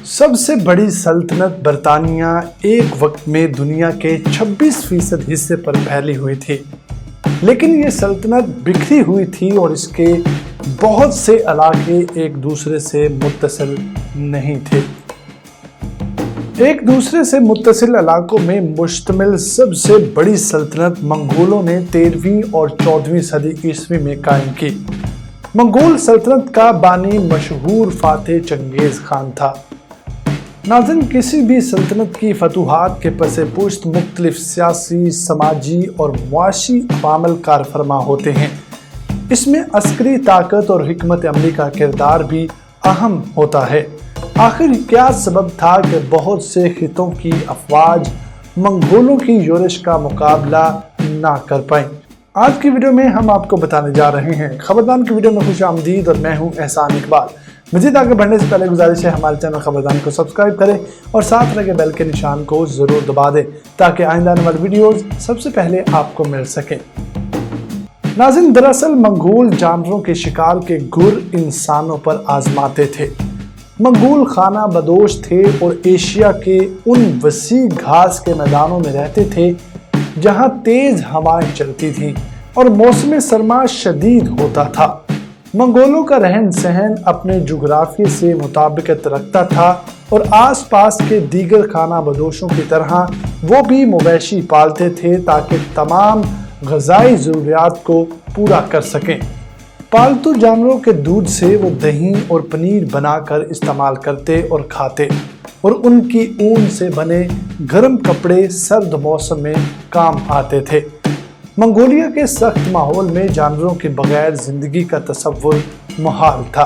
सबसे बड़ी सल्तनत बरतानिया एक वक्त में दुनिया के 26% हिस्से पर फैली हुई थी, लेकिन ये सल्तनत बिखरी हुई थी और इसके बहुत से इलाके एक दूसरे से मुत्तसिल नहीं थे। एक दूसरे से मुत्तसिल इलाकों में मुश्तमिल सबसे बड़ी सल्तनत मंगोलों ने 13वीं और 14वीं सदी ईस्वी में कायम की। मंगोल सल्तनत का बानी मशहूर फातेह चंगेज खान था। नाज़रीन, किसी भी सल्तनत की फतूहात के पसे पुश्त मुख्तलिफ सियासी, समाजी और मुआशी अवामिल कारफरमा होते हैं। इसमें अस्करी ताकत और हिकमत अमली का किरदार भी अहम होता है। आखिर क्या सबब था कि बहुत से खितों की अफवाज मंगोलों की योरिश का मुकाबला ना कर पाई? आज की वीडियो में हम आपको बताने जा रहे हैं। खबरदान की वीडियो में खुश आमदीद और मैं हूं एहसान इकबाल। मज़ीद आगे बढ़ने से पहले गुजारिश है हमारे चैनल खबरदान को सब्सक्राइब करें और साथ लगे बेल के निशान को ज़रूर दबा दें ताकि आइंदा आने वाली वीडियोज़ सबसे पहले आपको मिल सकें। नाज़रीन, दरअसल मंगोल जानवरों के शिकार के गुर इंसानों पर आजमाते थे। मंगोल खाना बदोश थे और एशिया के उन वसी घास के मैदानों में रहते थे जहां तेज हवाएं चलती थीं और मौसम सरमा शदीद होता था। मंगोलों का रहन सहन अपने जुग्राफिया से मुताबिकत रखता था और आसपास के दीगर खाना बदोशों की तरह वो भी मवेशी पालते थे ताकि तमाम ग़िज़ाई ज़रूरियात को पूरा कर सकें। पालतू जानवरों के दूध से वो दही और पनीर बनाकर इस्तेमाल करते और खाते और उनकी ऊन से बने गर्म कपड़े सर्द मौसम में काम आते थे। मंगोलिया के सख्त माहौल में जानवरों के बगैर जिंदगी का तसव्वुर मुहाल था।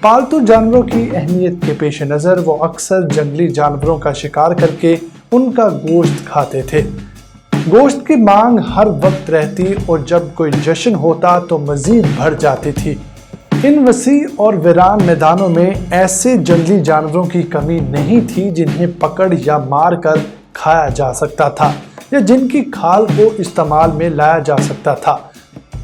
पालतू जानवरों की अहमियत के पेश नज़र वो अक्सर जंगली जानवरों का शिकार करके उनका गोश्त खाते थे। गोश्त की मांग हर वक्त रहती और जब कोई जश्न होता तो मजीद बढ़ जाती थी। इन वसी और वीरान मैदानों में ऐसे जंगली जानवरों की कमी नहीं थी जिन्हें पकड़ या मार कर खाया जा सकता था या जिनकी खाल को इस्तेमाल में लाया जा सकता था।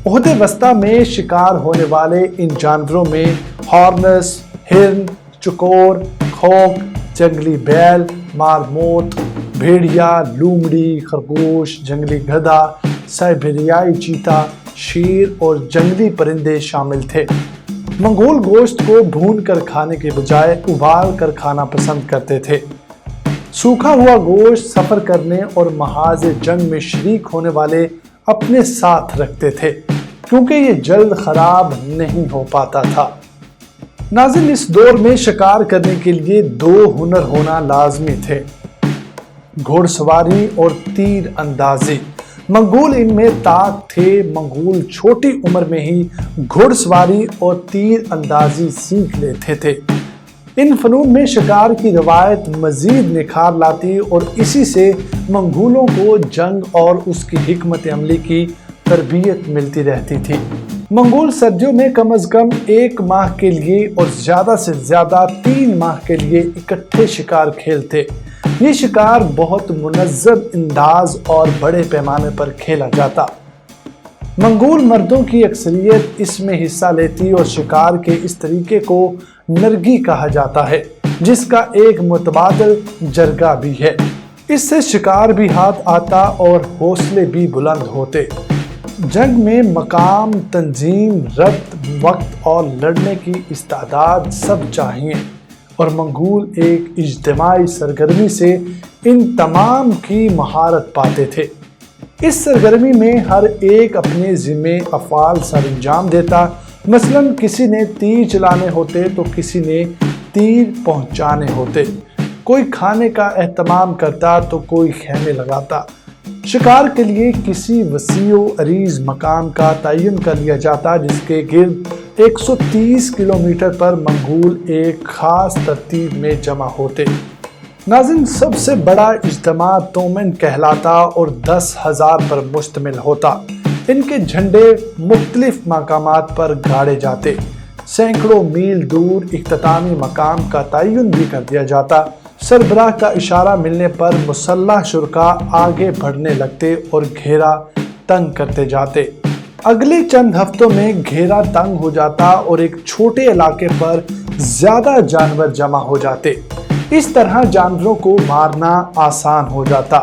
ओहदे वस्ता में शिकार होने वाले इन जानवरों में हॉर्नस, हिरन, चकोर, खोक, जंगली बैल, मारमोट, भेड़िया, लूमड़ी, खरगोश, जंगली गधा, साइबेरियाई चीता, शेर और जंगली परिंदे शामिल थे। मंगोल गोश्त को भून कर खाने के बजाय उबाल कर खाना पसंद करते थे। सूखा हुआ गोश्त सफ़र करने और महाज जंग में शरीक होने वाले अपने साथ रखते थे क्योंकि ये जल्द खराब नहीं हो पाता था। नाज़रीन, इस दौर में शिकार करने के लिए दो हुनर होना लाजमी थे, घोड़सवारी और तीर अंदाजी। मंगोल इनमें ताक थे। मंगोल छोटी उम्र में ही घोड़सवारी और तीर अंदाजी सीख लेते थे। इन फनून में शिकार की रवायत मजीद निखार लाती और इसी से मंगोलों को जंग और उसकी हिकमत अमली की तरबियत मिलती रहती थी। मंगोल सर्दियों में कम अज कम 1 माह के लिए और ज़्यादा से ज़्यादा 3 माह के लिए इकट्ठे शिकार खेलते। ये शिकार बहुत मुनज़्ज़म अंदाज और बड़े पैमाने पर खेला जाता। मंगोल मर्दों की अक्सरियत इसमें हिस्सा लेती और शिकार के इस तरीके को नरगी कहा जाता है, जिसका एक मुतबादल जरगा भी है। इससे शिकार भी हाथ आता और हौसले भी बुलंद होते। जंग में मकाम, तंजीम, रब्त, वक्त और लड़ने की इस्तादाद सब चाहिए और मंगोल एक इज्तिमाई सरगर्मी से इन तमाम की महारत पाते थे। इस सरगर्मी में हर एक अपने ज़िम्मे अफ़आल सर अंजाम देता। मसलन किसी ने तीर चलाने होते तो किसी ने तीर पहुंचाने होते, कोई खाने का एहतमाम करता तो कोई खेमे लगाता। शिकार के लिए किसी वसीओ अरीज मकाम का तयन कर लिया जाता जिसके गिर्द 130 किलोमीटर पर मंगोल एक खास तरतीब में जमा होते। नाज़रीन, सबसे बड़ा इज्तिमा तोमेन कहलाता और 10,000 पर मुश्तमिल होता। इनके झंडे मुख्तलिफ मकामात पर गाड़े जाते। सैकड़ों मील दूर इख्तितामी मकाम का तयन भी कर दिया जाता। सरबराह का इशारा मिलने पर मुसल्लह शुरका आगे बढ़ने लगते और घेरा तंग करते जाते। अगले चंद हफ्तों में घेरा तंग हो जाता और एक छोटे इलाके पर ज्यादा जानवर जमा हो जाते। इस तरह जानवरों को मारना आसान हो जाता।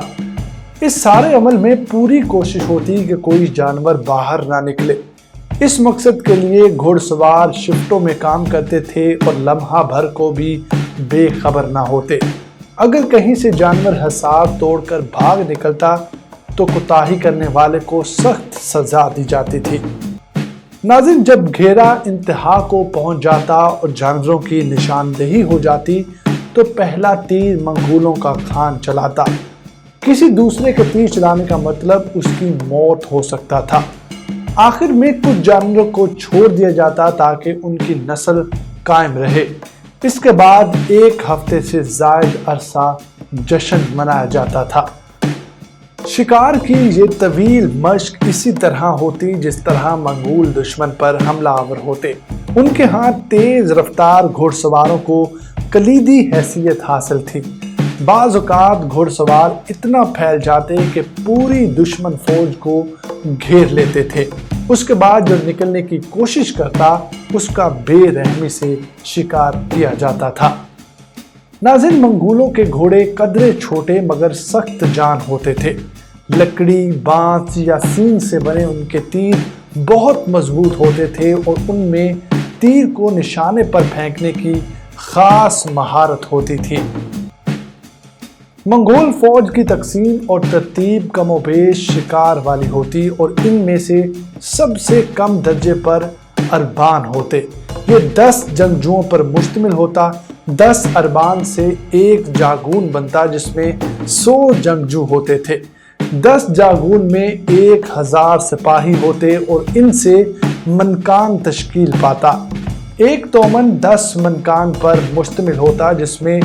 इस सारे अमल में पूरी कोशिश होती कि कोई जानवर बाहर ना निकले। इस मकसद के लिए घुड़सवार शिफ्टों में काम करते थे और लम्हा भर को भी बेखबर ना होते। अगर कहीं से जानवर हिसाब तोड़कर भाग निकलता तो कोताही करने वाले को सख्त सजा दी जाती थी। नाज़रीन, जब घेरा इंतहा को पहुंच जाता और जानवरों की निशानदेही हो जाती तो पहला तीर मंगोलों का खान चलाता। किसी दूसरे के तीर चलाने का मतलब उसकी मौत हो सकता था। आखिर में कुछ जानवरों को छोड़ दिया जाता ताकि उनकी नस्ल कायम रहे। इसके बाद एक हफ्ते से ज़ायद अरसा जश्न मनाया जाता था। शिकार की ये तवील मश्क इसी तरह होती जिस तरह मंगोल दुश्मन पर हमलावर होते। उनके हाथ तेज रफ्तार घुड़सवारों को कलीदी हैसियत हासिल थी। बाज़ औक़ात घुड़सवार इतना फैल जाते कि पूरी दुश्मन फौज को घेर लेते थे। उसके बाद जो निकलने की कोशिश करता उसका बेरहमी से शिकार किया जाता था। नाज़रीन, मंगोलों के घोड़े कदरे छोटे मगर सख्त जान होते थे। लकड़ी, बांस या सींग से बने उनके तीर बहुत मजबूत होते थे और उनमें तीर को निशाने पर फेंकने की खास महारत होती थी। मंगोल फौज की तकसीम और तरतीब कमोबेश शिकार वाली होती और इनमें से सबसे कम दर्जे पर अरबान होते। ये 10 जंगजुओं पर मुश्तमिल होता। 10 अरबान से एक जागून बनता जिसमें 100 जंगजू होते थे। 10 जागून में 1000 सिपाही होते और इनसे मनकान तश्कील पाता। एक तोमन 10 मनकान पर मुश्तमिल होता जिसमें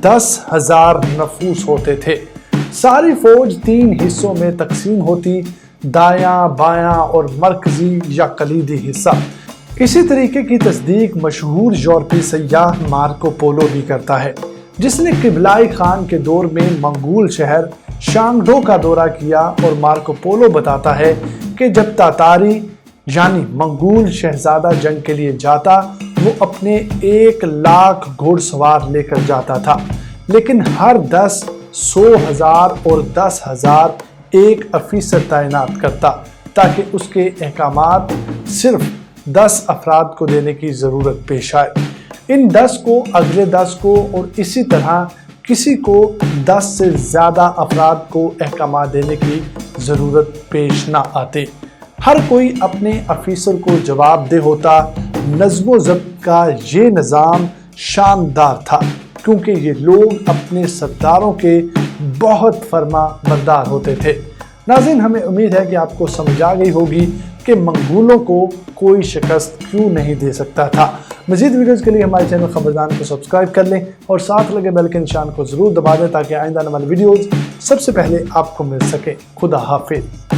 10,000 नफूस होते थे। सारी फौज 3 हिस्सों में तकसीम होती, दायां, बायां और मरकजी या कलीदी हिस्सा। इसी तरीके की तस्दीक मशहूर यूरोपीय सयाह मार्को पोलो भी करता है, जिसने किबलाई खान के दौर में मंगोल शहर शांगडो का दौरा किया। और मार्को पोलो बताता है कि जब तातारी यानी मंगोल शहजादा जंग के लिए जाता वो अपने 1,00,000 घुड़सवार लेकर जाता था, लेकिन हर 10 100,000 और 10,000 एक अफीसर तैनात करता ताकि उसके अहकामात सिर्फ 10 अफराद को देने की ज़रूरत पेश आए। इन 10 को अगले 10 को और इसी तरह किसी को 10 से ज़्यादा अफराद को अहकामात देने की ज़रूरत पेश ना आती। हर कोई अपने अफीसर को जवाबदेह होता। नज़्म ज़ब्त का ये निज़ाम शानदार था क्योंकि ये लोग अपने सरदारों के बहुत फर्मा बरदार होते थे। नाज़रीन, हमें उम्मीद है कि आपको समझ आ गई होगी कि मंगोलों को कोई शिकस्त क्यों नहीं दे सकता था। मज़ीद वीडियोज़ के लिए हमारे चैनल खबरदान को सब्सक्राइब कर लें और साथ लगे बेल के निशान को ज़रूर दबा दें ताकि आइंदा आने वाली वीडियोज़ सबसे पहले आपको मिल सके। खुदा हाफिज़।